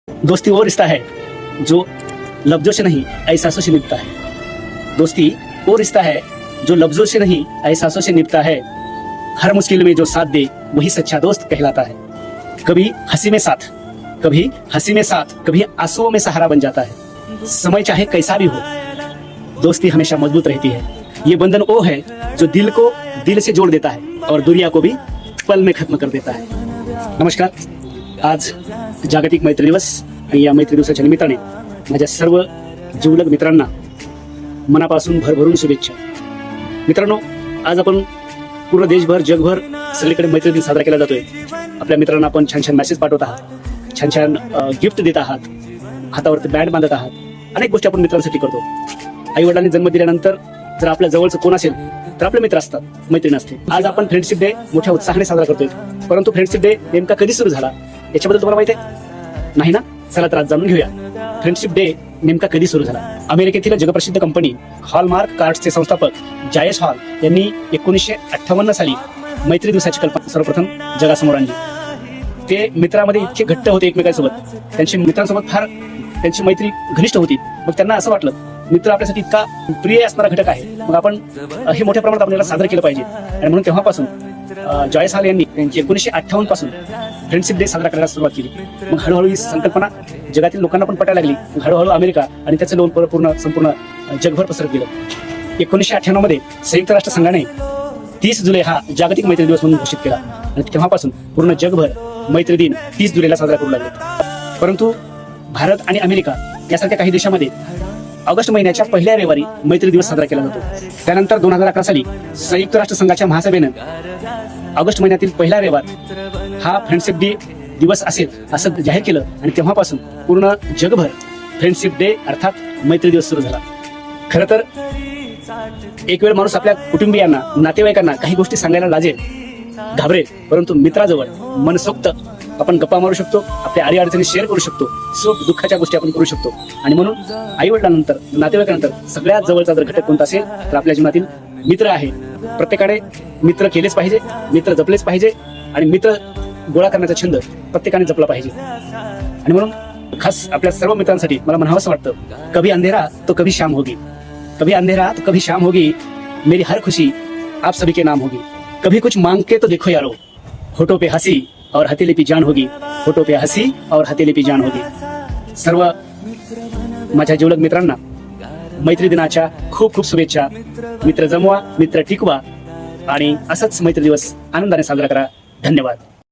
दोस्ती वो रिश्ता है जो लफ्जों से नहीं एहसासों से निभता है। दोस्ती वो रिश्ता है जो लफ्जों से नहीं एहसासों से निभता है। हर मुश्किल में जो साथ दे वही सच्चा दोस्त कहलाता है। कभी हंसी में साथ, कभी हंसी में साथ, कभी आंसुओं में सहारा बन जाता है। समय चाहे कैसा भी हो, दोस्ती हमेशा मजबूत रहती है। ये बंधन वो है जो दिल को दिल से जोड़ देता है और दुनिया को भी पल में खत्म कर देता है। नमस्कार, आज जागतिक मैत्री दिवस आणि या मैत्री दिवसाच्या निमित्ताने माझ्या सर्व जिवलग मित्रांना मनापासून भरभरून शुभेच्छा। मित्रांनो, आज आपण पूर्ण देशभर जगभर सगळीकडे मैत्री दिन साजरा केला जातोय। आपल्या मित्रांना आपण छान छान मेसेज पाठवत आहात, छान छान गिफ्ट देत आहात, हातावरती बँड बांधत आहात, अनेक गोष्टी आपण मित्रांसाठी करतो। आई वडिलांनी जन्म दिल्यानंतर जर आपल्या जवळचं कोण असेल तर आपले मित्र असतात, मैत्रीण असते। आज आपण फ्रेंडशिप डे मोठ्या उत्साहाने साजरा करतोय, परंतु फ्रेंडशिप डे नेमका कधी सुरू झाला याच्याबद्दल तुम्हाला माहिती आहे? नाही ना? चला तर आज जाणून घेऊया फ्रेंडशिप डे नेमका कधी सुरू झाला। अमेरिकेतील जगप्रसिद्ध कंपनी हॉलमार्क कार्ड्सचे संस्थापक जायस हॉल यांनी 1958 साली मैत्री दिवसाची कल्पना सर्वप्रथम जगासमोर आणली। ते मित्रांमध्ये इतके घट्ट होते एकमेकांसोबत, त्यांची मित्रांसोबत फार त्यांची मैत्री घनिष्ठ होती। मग त्यांना असं वाटलं मित्र आपल्यासाठी इतका प्रिय असणारा घटक आहे, मग आपण हे मोठ्या प्रमाणात आपल्याला साजरं केलं पाहिजे। आणि म्हणून तेव्हापासून जॉयस हॉल यांनी 1958 पासून फ्रेंडशिप डे साजरा करायला सुरुवात केली। मग हळूहळू ही संकल्पना जगातील लोकांना पण पटायला लागली। हळूहळू अमेरिका आणि त्याचं लोन संपूर्ण जगभर पसरत गेलं। 1998 मध्ये संयुक्त राष्ट्र संघाने 30 जुलै हा जागतिक मैत्री दिवस म्हणून घोषित केला आणि तेव्हापासून पूर्ण जगभर मैत्री दिन 30 जुलैला साजरा करू लागले। परंतु भारत आणि अमेरिका यासारख्या काही देशांमध्ये ऑगस्ट महिन्याच्या पहिल्या रविवारी मैत्री दिवस साजरा केला जातो। त्यानंतर 2011 साली संयुक्त राष्ट्र संघाच्या महासभेनं ऑगस्ट महिन्यातील पहिला रविवार हा फ्रेंडशिप डे दिवस असेल असं जाहीर केलं आणि तेव्हापासून पूर्ण जगभर फ्रेंडशिप डे अर्थात मैत्री दिवस सुरू झाला। खरं तर एक वेळ माणूस आपल्या कुटुंबियांना, नातेवाईकांना काही गोष्टी सांगायला लाजेल, घाबरेल, परंतु मित्राजवळ मनसोक्त आपण गप्पा मारू शकतो, आपल्या अडीअडचणी शेअर करू शकतो, सुख दुःखाच्या गोष्टी आपण करू शकतो। आणि म्हणून आई वडिलांनंतर, नातेवाईकांनंतर सगळ्यात जवळचा जर घटक कोणता असेल तर आपल्या जीवनातील मित्र आहे। प्रत्येकाने मित्र केलेच पाहिजे, मित्र जपलेच पाहिजे आणि मित्र गोळा करण्याचा छंद प्रत्येकाने जपला पाहिजे। आणि म्हणून खास आपल्या सर्व मित्रांसाठी मला म्हणावंसं वाटतं, कभी अंधेरा तो कभी शाम होगी, कभी अंधेरा तो कभी शाम होगी, मेरी हर खुशी आप सभी के नाम होगी। कभी कुछ मांग के तो देखो यारो, होठों पे हंसी और हथेली पे जान होगी, होठों पे हंसी और हथेली पे जान होगी। सर्व माझ्या जिवलग मित्रांना मैत्री दिनाच्या खूप खूप शुभेच्छा। मित्र जमवा, मित्र टिकवा आणि असंच मैत्री दिवस आनंदाने साजरा करा। धन्यवाद।